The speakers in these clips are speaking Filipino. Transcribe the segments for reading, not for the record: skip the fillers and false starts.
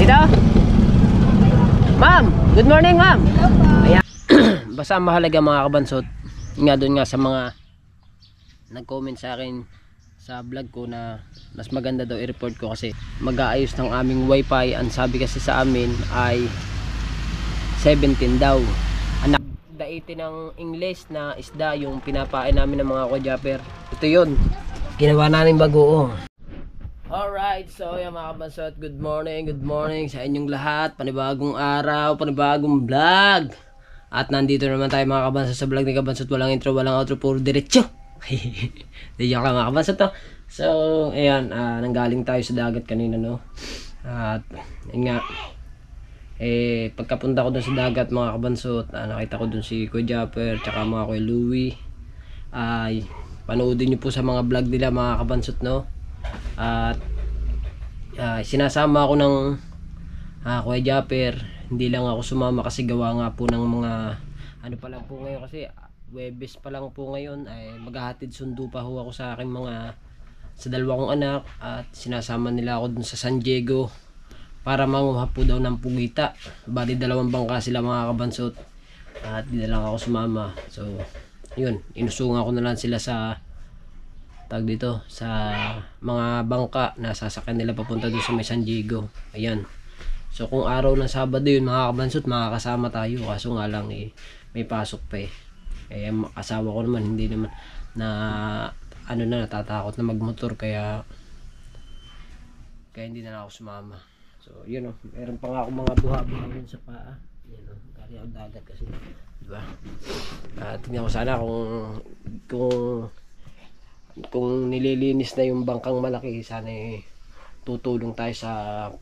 Dito? Ma'am, good morning ma'am. Ayan. Basta mahalaga mga kabansot. Nga doon nga sa mga nag-comment sa akin sa vlog ko na mas maganda daw i-report ko kasi mag-aayos ng aming wifi. Ang sabi kasi sa amin ay 17 daw. Anak, daiti ng English na isda yung pinapain namin ng mga kojapper. Ito yun, ginawa namin bagoong. Alright, so yan mga kabansot, good morning sa inyong lahat. Panibagong araw, panibagong vlog. At nandito naman tayo mga kabansot sa vlog ni Kabansot. Walang intro, walang outro, puro diretso. Diyan ka mga kabansot to. So, ayan, nanggaling tayo sa dagat kanina, no. At, yun nga, pagkapunta ko dun sa dagat mga kabansot, nakita ko dun si Kuya Japper, tsaka mga Kuya Louie. Ay, panoodin nyo po sa mga vlog nila mga kabansot, no. At sinasama ako ng Kuya Japper. Hindi lang ako sumama kasi gawa nga po ng mga ano pa lang po ngayon, kasi Webes pa lang po ngayon, ay maghahatid sundo pa ho ako sa aking mga sa dalawa kong anak. At sinasama nila ako dun sa San Diego para manguha po daw ng pugita. Bali 2 bangka sila mga kabansot, at di na lang ako sumama. So yun, inusungan ko na lang sila sa dito sa mga bangka na sasakyan nila papunta doon sa may San Diego. Ayan. So kung araw ng Sabado yun mga kabansot, makakasama tayo, kaso nga lang may pasok pa asawa ko naman hindi naman na natatakot na magmotor, kaya hindi na lang ako sumama. So yun meron pa nga ako mga buha-buha yun sa paa. Yan kaya ako dagat kasi, diba? Tingnan ko sana kung nililinis na yung bangkang malaki, sana tutulong tayo sa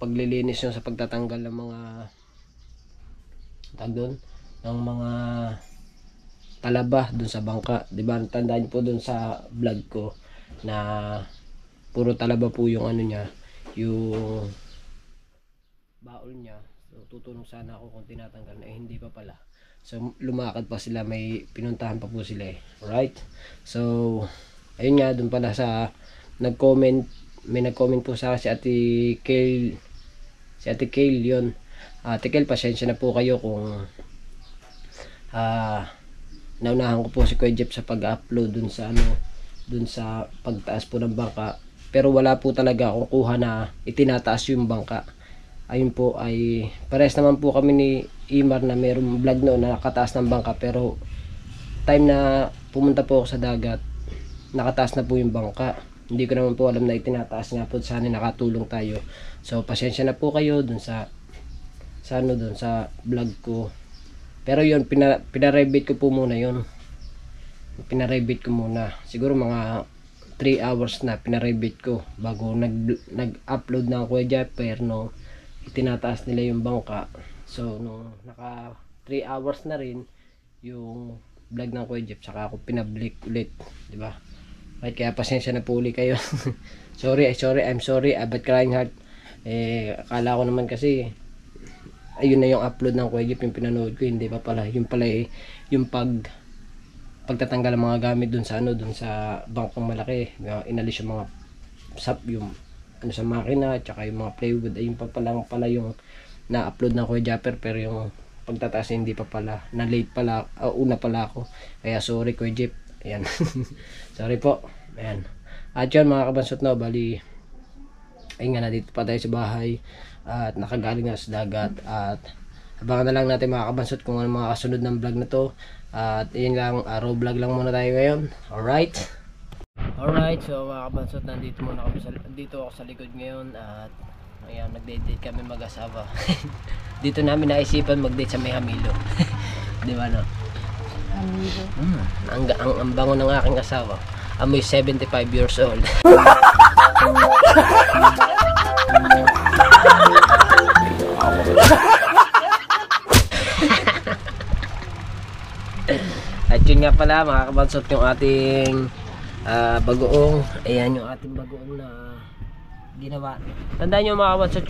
paglilinis yun, sa pagtatanggal ng mga ng mga talaba dun sa bangka, diba? Tandaan po dun sa vlog ko na puro talaba po yung niya, yung baol niya. So tutulong sana ako kung tinatanggal na, hindi pa pala. So lumakad pa sila, may pinuntahan pa po sila right? So ayun nga, dun pala sa may nag-comment po sa si Ate Kale yun. Ate Kale, pasensya na po kayo kung naunahan ko po si Kuya Jeff sa pag-upload dun sa pagtaas po ng bangka, pero wala po talaga akong kuha na itinataas yung bangka. Ayun po, ay pares naman po kami ni Imar na mayroong vlog noon na nakataas ng bangka, pero time na pumunta po ako sa dagat, nakataas na po yung bangka. Hindi ko naman po alam na itinataas nga po, sana nakatulong tayo. So pasensya na po kayo dun sa vlog ko. Pero yun, pinarebate ko po muna yun. Pinarebate ko muna. Siguro mga 3 hours na pinarebate ko bago nag-upload na Kuya Japper, no, itinataas nila yung bangka. So nung naka 3 hours na rin yung vlog ng Kuya Jeff, saka ako pinablik ulit, di ba? Right, kaya pasensya na po ulit kayo. I'm sorry, but crying heart. Akala ko naman kasi ayun na yung upload ng Kuya Jeff, yung pinanood ko, hindi pa pala. Yung pala yung pagtatanggal ng mga gamit dun sa bangkang malaki. Inalis yung mga yung sa makina, tsaka yung mga plywood, ayun pa pala yung na-upload ng Kuya Japper, pero yung pagtataas hindi pa pala, na late pala, una pala ako, kaya sorry Kuya Jeff. Ayan. Sorry po. Ayan. At yun mga kabansot, no, bali ayun nga, nandito pa tayo sa bahay at nakagaling na sa dagat, at abangan na lang natin mga kabansot kung ano mga kasunod ng vlog na to. At yun lang, araw vlog lang muna tayo ngayon. Alright, so mga kabansot, nandito muna kami dito ako sa likod ngayon, at ayan, nag-date kami mag-asawa. Dito namin naisipan mag-date sa may Hamilo. Di ba, no? Hamilo. Ang bango ng aking asawa. Amoy 75 years old. At yun nga pala mga kabansot, yung ating bagoong. Ayan yung ating bagoong na ginawa. Tandaan nyo mga kabansot,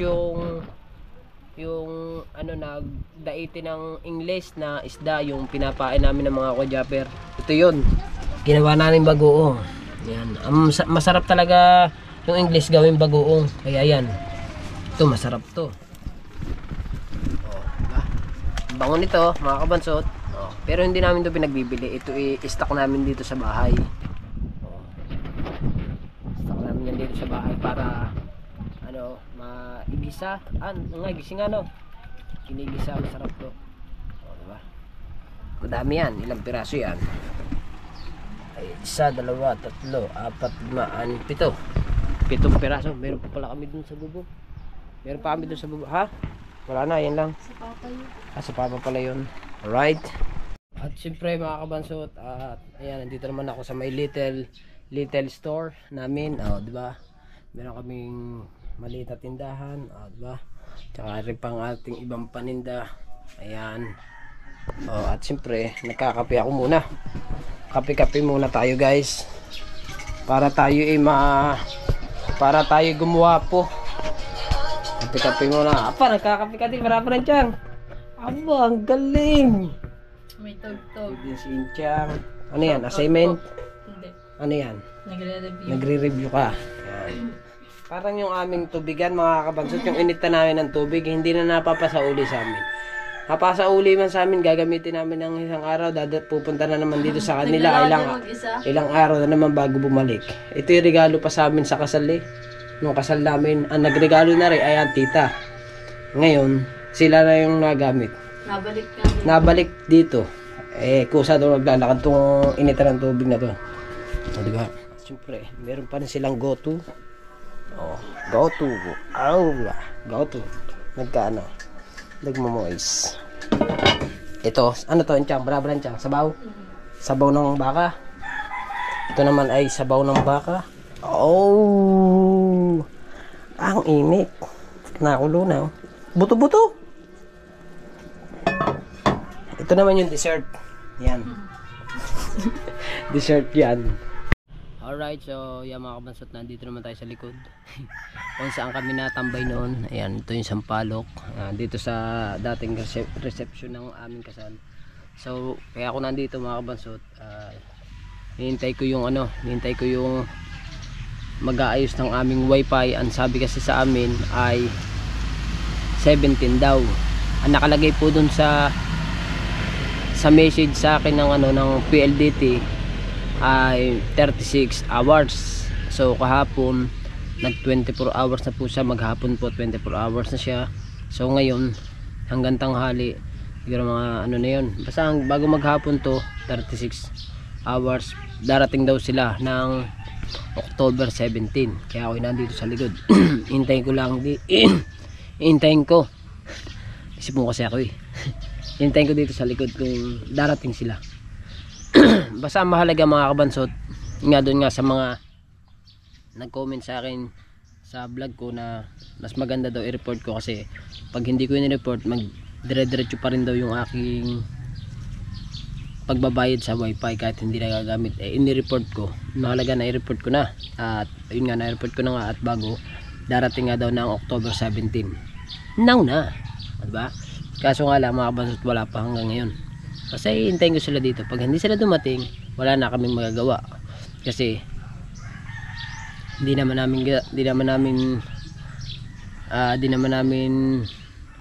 yung nagdaiti ng English na isda yung pinapain namin ng mga kojapper. Ito yun, ginawa namin bagoong. Yan, masarap talaga yung English gawing bagoong, kaya yan, ito masarap to. Bango nito, mga kabansot. Oh, pero hindi namin ito pinagbibili. Ito i-stock namin dito sa bahay. Oh. Stock namin yan dito sa bahay para ano, maigisa. Gising ano. Kinigisa, masarap to. Oh, diba? Madami yan. Ilang piraso yan? Ay, 1, 2, 3, 4, 5, 6, 7. 7 piraso. Meron pa pala kami dun sa bubong. Meron pa kami dun sa bubong. Ha? Wala na, yan lang. Sa papa yun. Sa papa pala yun. Alright. At syempre mga kabansot, ayan, nandito naman ako sa may little store namin. Oh, di ba? Meron kaming maliit na tindahan, oh, di ba? Tsaka rin pang ating ibang paninda. Ayan. Oh, at syempre, nagkakape ako muna. Kape-kape muna tayo, guys. Para tayo para tayo gumuwapo. Kape-kape muna. Apa, nagkakape ka din. Marami rin tiyang. Aba, ang galing. May tog-tog. Din si Inchang. Ano yan? Assignment? Hindi. Ano yan? Nagre-review. Nagre-review ka. Yan. Parang yung aming tubigan, mga kabansot, yung inita namin ng tubig, hindi na napapasauli sa amin. Napasauli man sa amin, gagamitin namin ng isang araw, pupunta na naman dito sa kanila. Ilang araw na naman bago bumalik. Ito yung regalo pa sa amin sa kasal eh. Nung kasal namin, ang nagregalo na rin ay ang tita. Ngayon, sila na yung nagamit. Nabalik dito. Kusa daw naglalakad tong inita ng tubig na to. O, diba? Siyempre, meron pa rin silang go-to. Oh, go-to. Go-to. Nagkaano? Nagmamois. Ito, ano to? Enchang, bra-bra enchang. Sabaw? Sabaw ng baka. Ito naman ay sabaw ng baka. Oh! Ang init. Nakulo na. Buto-buto. Ito naman yung dessert. Yan. Dessert yan. Alright, so yan mga kabansot, nandito naman tayo sa likod. Kung saan kami natambay noon. Ayan, ito yung sampalok. Dito sa dating reception ng aming kasal. So, kaya ako nandito mga kabansot. Hinihintay ko yung mag-aayos ng aming wifi. Ang sabi kasi sa amin ay 17 daw. Ang nakalagay po dun sa message sa akin ng PLDT ay 36 hours. So kahapon nag 24 hours na po siya, maghapon po 24 hours na siya. So ngayon hanggang tanghali siguro mga ano na yun, basta bago maghapon to 36 hours. Darating daw sila ng October 17. Kaya ako nandito sa likod. Hintayin ko lang hintayin ko kasi po kasi ako hintayin ko dito sa likod kung darating sila. Basta mahalaga mga kabansot, nga doon nga sa mga nag-comment sa akin sa vlog ko na mas maganda daw i-report ko, kasi pag hindi ko i-report dire-diretso pa rin daw yung aking pagbabayad sa wifi kahit hindi na gagamit. Ini-report ko, mahalaga na i-report ko na, at yun nga, na-report ko na nga, at bago darating nga daw ng October 17 now na, diba? Kaso nga lang mga kabansot, wala pa hanggang ngayon. Kasi hintayin ko sila dito. Pag hindi sila dumating, wala na kaming magagawa. Kasi di naman namin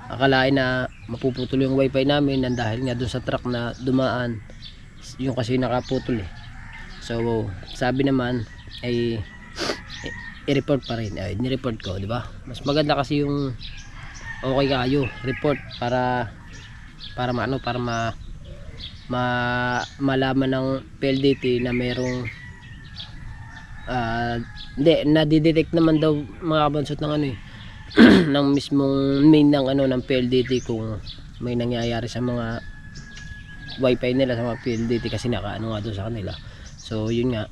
akalain na mapuputol yung wifi namin, dahil nga dun sa truck na dumaan yung kasi nakaputol eh. So sabi naman ay i-report pa rin. Ni-report ko, di ba? Mas maganda kasi yung okay kayo report para malaman ng PLDT na mayroong nadidetect naman daw mga kabansot ng ng mismong main ng PLDT kung may nangyayari sa mga wifi nila, sa mga PLDT, kasi nakaano nga doon sa kanila. So yun nga,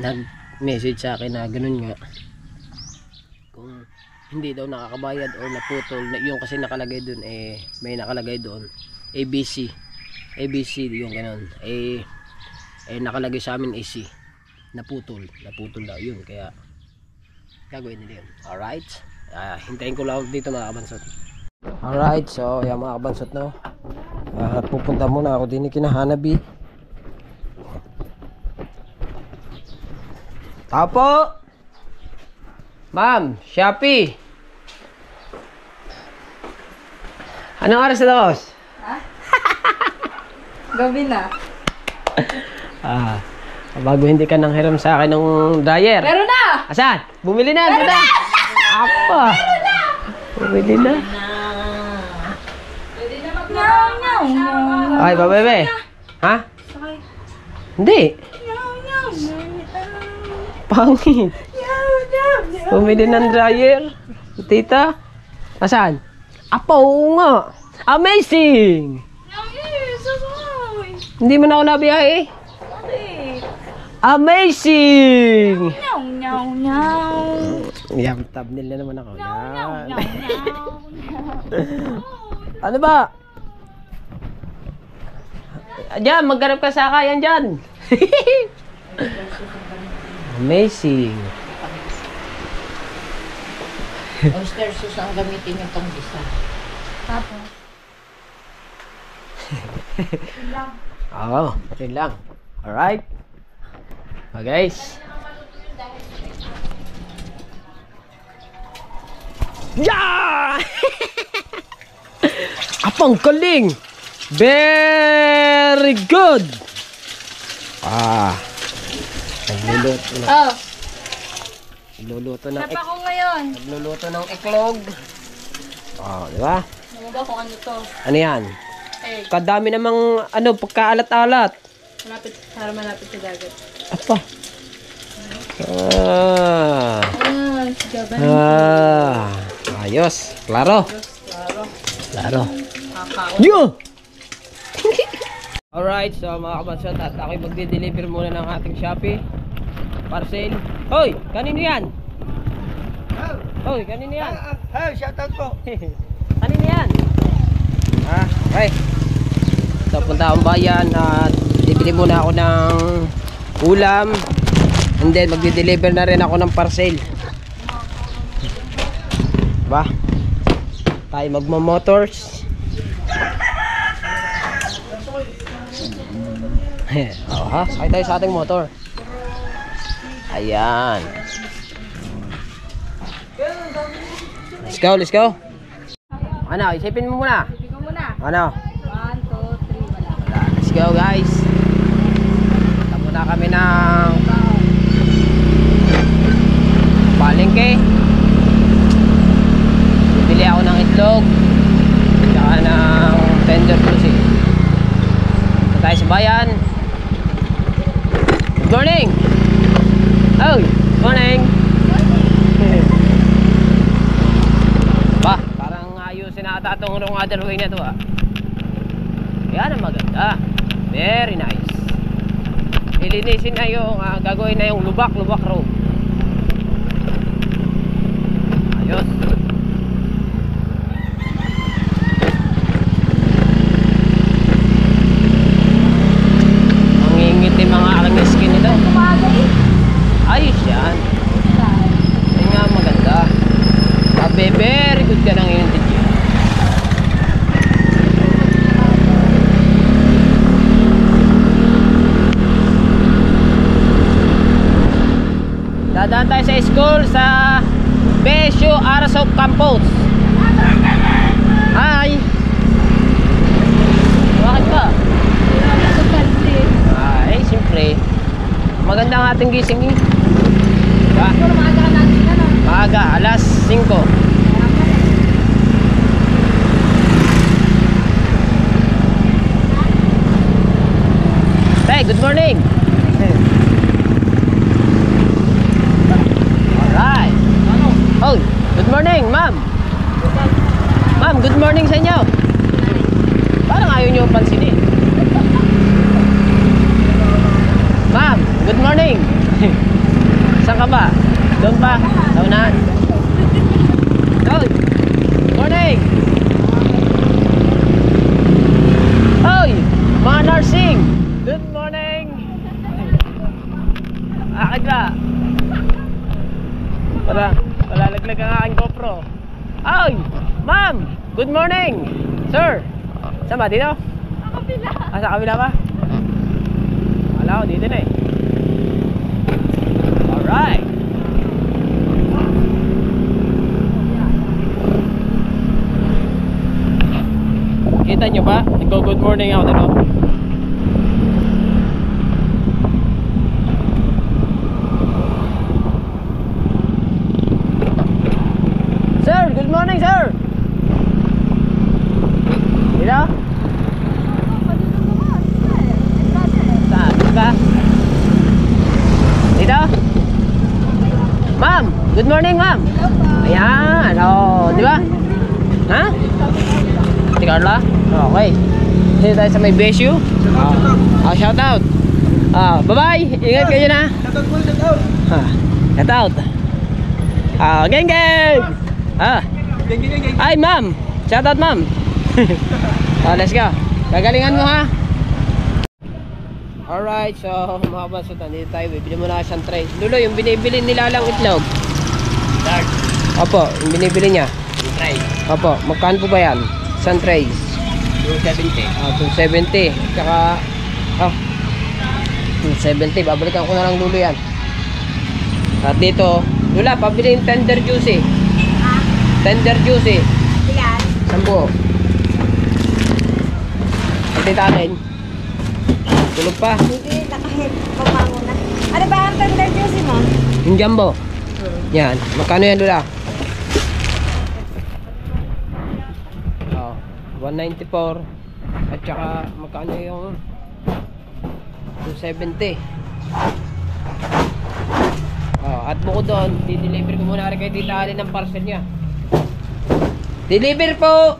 nag-message sa akin na ganun nga, kung hindi daw nakakabayad or naputol yung kasi nakalagay doon, may nakalagay doon ABC yung ganun, nakalagay sa amin AC, naputol daw yun, kaya gagawin nila yun. Alright, hintayin ko lang dito mga kabansot. Alright, so yan mga kabansot, no, pupunta muna ako din kinahanabi. Apo Ma'am, Shopee. Anong oras na, boss? Gabi na. Bago hindi ka nang hiram sa akin ng dryer. Meron na! Asan? Bumili na. Meron na! Apa? Bumili na. Ay, babebe. Ha? Hindi. Pangit. Bumili ng dryer. Tita. Asan? Apa, oo nga. Amazing! Hindi mo na ako nabiyahe. Amazing! Yan, thumbnail na naman ako. Yan. Ano ba? Diyan, magganap ka sa kaya dyan. Amazing. Oyster sauce ang gamitin yung panggisa. Tapos. Oo, yun lang. Alright. Guys. Yeah! Apang galing! Very good! Nagluluto na. Oh, Nagluluto ng napa ko ngayon. Nagluluto ng iklog. Di ba? Ano ba kung ano to? Ano yan? Eh, Kadami namang pagkaalat-alat. malapit sa dagat. Apa? Gaban. Ayos. Klaro. Klaro. Klaro. Kakao. Yo! Alright, so mga kabansot, at ako'y magde-deliver muna ng ating Shopee parcel. Hoy! Kanino yan? Hoy, kanino yan? Hey, shoutout po. Kanino yan? Okay. So, punta akong bayan at bibili muna ako ng ulam. And then, magde-deliver na rin ako ng parcel. Diba? Tayo magmamotors. Sakay tayo sa ating motor. Ayan. Let's go, let's go. Ano, isipin mo muna. Sige muna. Ano? 1, 2, 3, wala. Let's go, guys. Punta muna kami ng palengke. Bibili ako ng itlog. Tsaka ng tender pussy. Punta tayo sa bayan. Good morning! Oh, good morning! Parang ayusin na ata itong wrong other way na ito Yan ang maganda. Very nice. Ilinisin na yung gagawin na yung lubak road. Ayos. Mangingiti mga aking skin nito. Ayos yan. Yan nga maganda. Sabi, very good ka ng iyong video. Dadaan tayo sa school sa Besyo Arasov Campus. Hi! Bakit ba? Ay, siyempre. Maganda ang ating gising eh. Diba? Maaga, alas 5. Hey, good morning! Alright. Oh, good morning, ma'am. Ma'am, good morning sa inyo. Parang ayaw nyo pansinin. Ma'am, good morning. Saan ka ba? Doon pa? Sa unahan. Oh, good morning. Hoy, mga nursing. Good morning. Akit ba? Palalaglag ang aking GoPro. Ay! Ma'am! Good morning! Sir! Saan ba? Dito? Sa kabila. Sa kabila ba? Wala ko, dito na eh. Alright! Nakikita nyo ba? Nagko-good morning ako, diba? Sir, good morning, sir. Dito? Saan? Diba? Dito? Ma'am, good morning, ma'am. Ayan, oh, di ba? Ha? Si Carla? Okay. Dito tayo sa may BSU. Shout out. Bye-bye. Ingat kayo na. Shout out. Geng geng. Ay, ma'am. Shout out, ma'am. Let's go. Gagalingan mo, ha? Alright, so mga kabansot, dito tayo. Bibili muna siyang tray. Lulo, yung binibili nila lang itlog. Opo, yung binibili niya. Try. Opo, magkano po ba yan? Isang tray. 270. 270. Tsaka 270. Babalikan ko na lang, Lulo, yan. At dito, Lula, pabili yung tender juicy. Tender juicy. Ilan? 10. Pati tanin. Tulog pa. Hindi, nakahit. Pamango na. Ano ba ang tender juicy mo? Yung jumbo. Yan. Magkano yan, Lula? 194. At saka magkano yung 270. At bukod doon, di-deliver ko muna rin kay Tita Ali ng parcel niya. Deliver po!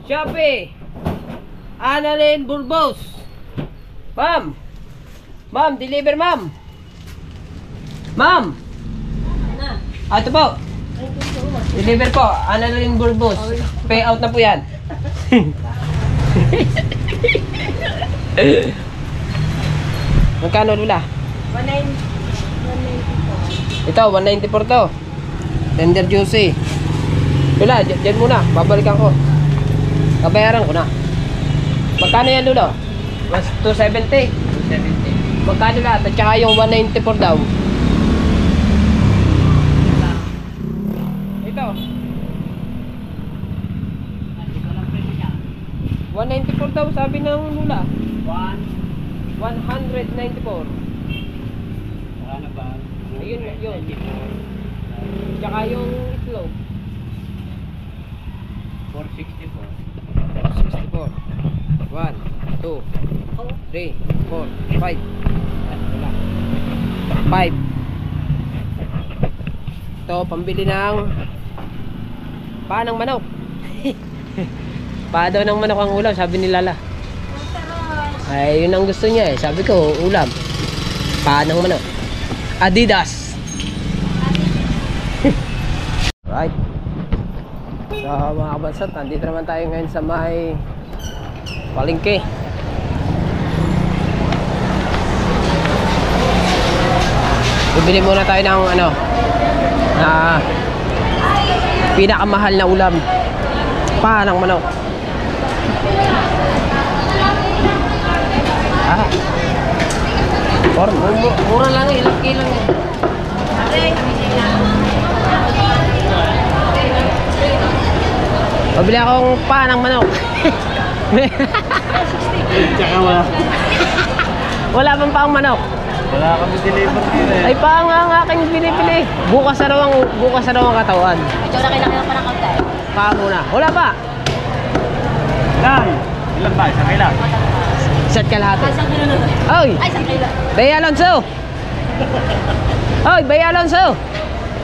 Shopee! Annalyn Burbos! Ma'am! Ma'am, deliver, ma'am! Ma'am! Ito po! Deliver po, Annalyn Burbos. Pay out na po yan. Magkano, Lula? 194. Ito, 194 to. Tender juicy. Lula, dyan muna. Babalikan ko. Kabayaran ko na. Magkano yan, Lula? 270. 270. Magkano lahat? At saka yung 194 daw. Ito. 194 daw sabi ng Lula. 194. Ano ba? Ayun, yun. Tsaka yung itlog. 464. 64. 1, 2, 3, 4, 5. 5. Ito, pambili ng paa ng manok. Paa daw ng manok ang ulam, sabi ni Lala. Ay, yun ang gusto niya eh. Sabi ko, ulam. Paa ng manok. Adidas. Right. So mga kabansat, nandito naman tayo ngayon sa may palengke. Bibili muna tayo ng pinakamahal na ulam. Paa ng manok. Mura lang eh, ilang kilo eh. Pabili akong paa ng manok. Tsaka wala. Wala bang paang manok? Wala kami deliver dito eh. Ay paa nga ang aking pinipili. Bukas na raw ang katawan. Ito na kailangan pa ng kaunti. Paa muna. Wala pa. Lang! Ilan ba? Isang kailan? Isa't kalahati. Isang kilo na. Oy! Ay, isang kilo. Bea Alonso! Oy, Bea Alonso!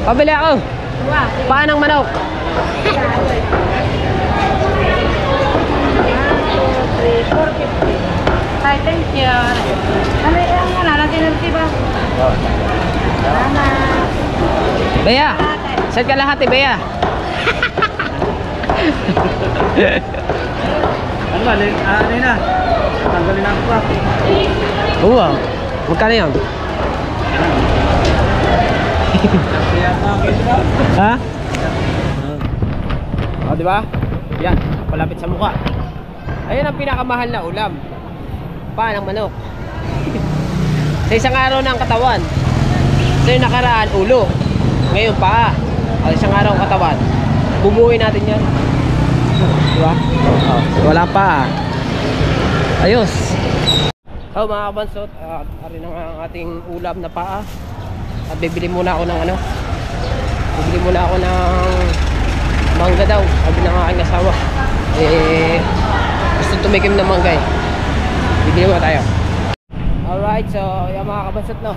Pabili ako. Paa ng manok. Hi, thank you. Ano yung natin ba? Salamat. Bea! Isa't kalahati, Bea. Ano ba? Ano na? Tanggalin na ang crap. Oo. Magkano yun? Ha? O, di ba? Yan, palapit sa mukha. Ayun ang pinakamahal na ulam. Paa ng manok. Sa isang araw ng katawan. Sa yung nakaraan, ulo. Ngayon, paa. O, isang araw ng katawan. Bubuhay natin yan. Diba? Oh, wala pa. Ayos. So mga kabansot, ari na nga ang ating ulam na paa. At bibili muna ako ng ano. Bibili muna ako ng mangga daw. Sabi ng aking asawa. Gusto tumikim ng mangga eh. Bibili muna tayo. Alright, so yung mga kabansot, no,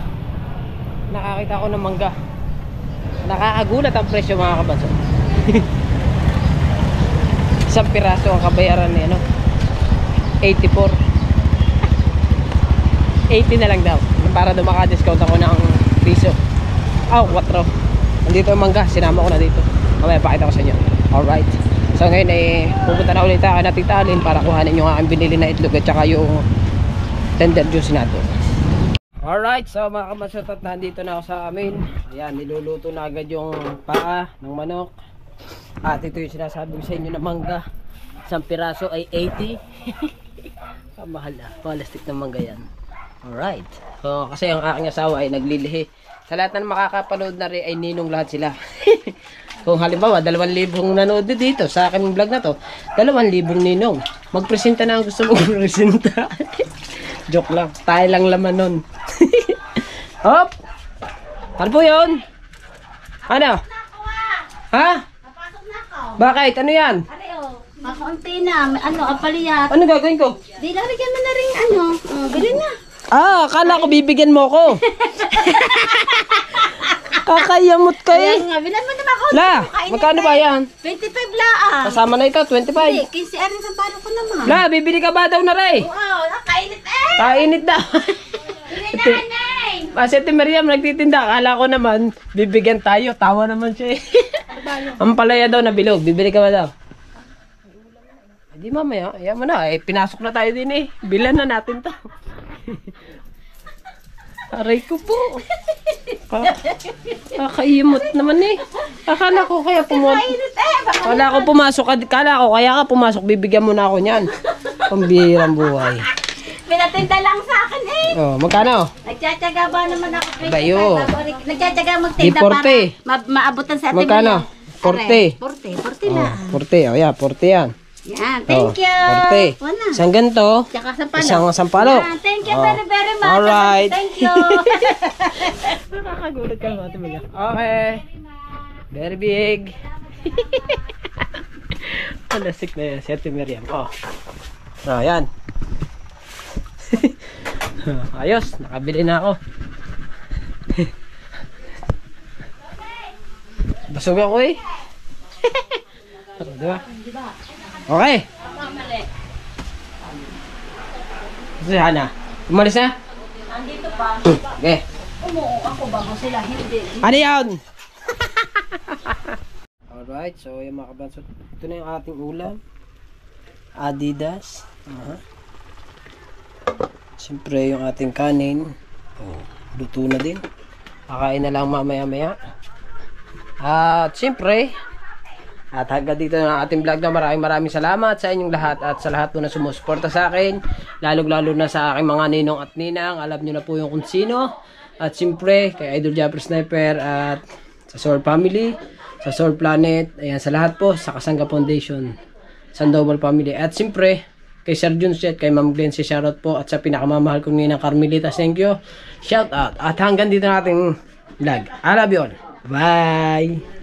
nakakita ko ng mangga. Nakakagulat ang presyo mga kabansot. Isang piraso ang kabayaran ni ano, 84. 80 na lang daw para daw maka-discount ako ng piso. 4. Nandito ang mangga, sinama ko na dito. Mamaya pakita ko sa inyo. Alright, so ngayon pupunta na ulit ako na Tita Alin para kuhanin yung aking binili na itlog at saka yung tender juice nato. Alright, so mga kamasot, at nandito na ako sa amin. Ayan, niluluto na agad yung paa ng manok. At ito yung sinasabi ko sa inyo na mangga. Isang piraso ay 80. Mahal na, plastic ng mangga yan. Alright, so kasi ang aking asawa ay naglilihi. Sa lahat na makakapanood na rin ay ninong lahat sila. Kung halimbawa 2,000 nanood dito sa aking vlog na to, 2,000 ninong. Magpresenta na ang gusto mong presenta. Joke lang, tayo lang laman nun. Hop! Ano po yun? Ano? Ha? Bakit? Ano yan? Makaunti na, apaliyat. Ano gagawin ko? Di lalagyan mo na rin bilhin na. Akala ko bibigyan mo ko. Kakayamot kayo. Ayan nga, bilan mo naman ako. La, magkano ba yan? 25 laan. Kasama na ito, 25. Hindi, 15 arin sa palo ko naman. La, bibili ka ba daw na rin? Wow, nakainit eh. Kainit daw. Nanay. Si Ate Miriam nagtitinda. Akala ko naman, bibigyan tayo. Tawa naman siya eh. Ang palaya daw na bilog. Bibili ka ba daw? Hindi mamaya. Ayan mo na. Pinasok na tayo din eh. Bilan na natin to. Aray ko po. Kakaimot naman eh. Akala ko kaya pumasok. Akala ko kaya ka pumasok. Bibigyan mo na ako niyan. Pambihirang buhay. Pinatinda lang sa akin eh. Oh, magkano? Nagtsatsaga ba naman ako? Bayo. Nagtsatsaga magtinda para maabutan sa atin. Magkano? 40. 40 na. 40. O yan, 40 yan. Yan, thank you. 40. Wala. Isang ganito. Tsaka sampalo. Isang sampalo. Yan, thank you very, very much. Alright. Thank you. Nakakagulat ka mga tumigil. Okay. Very big. Palasik na yan. Si Ate Miriam. Oh. Oh, yan. Ayos. Nakabili na ako. Basog ako eh. Diba? Okay. Si Hana. Umalis na? Andito pa. Okay. Umuo ako bago sila. Hindi. Ano yan? Alright, so yung mga kabansot, ito na yung ating ulam. Adidas. Siyempre yung ating kanin. Luto na din. Kakain na lang mamaya-maya. At siyempre, at hanggang dito na ating vlog na maraming salamat sa inyong lahat at sa lahat po na sumusuporta sa akin. Lalo na sa aking mga ninong at ninang. Alam nyo na po yung kung sino. At siyempre, kay Idol Japper Sniper at sa Soul Family, sa Soul Planet, ayan, sa lahat po, sa Kasangga Foundation, Sandoval Family. At siyempre, kay Sir Junset, kay Ma'am Glenn, si shoutout po. At sa pinakamamahal kong ninang Carmelita, thank you. Shout out. At hanggang dito na ating vlog. I love you all. Bye!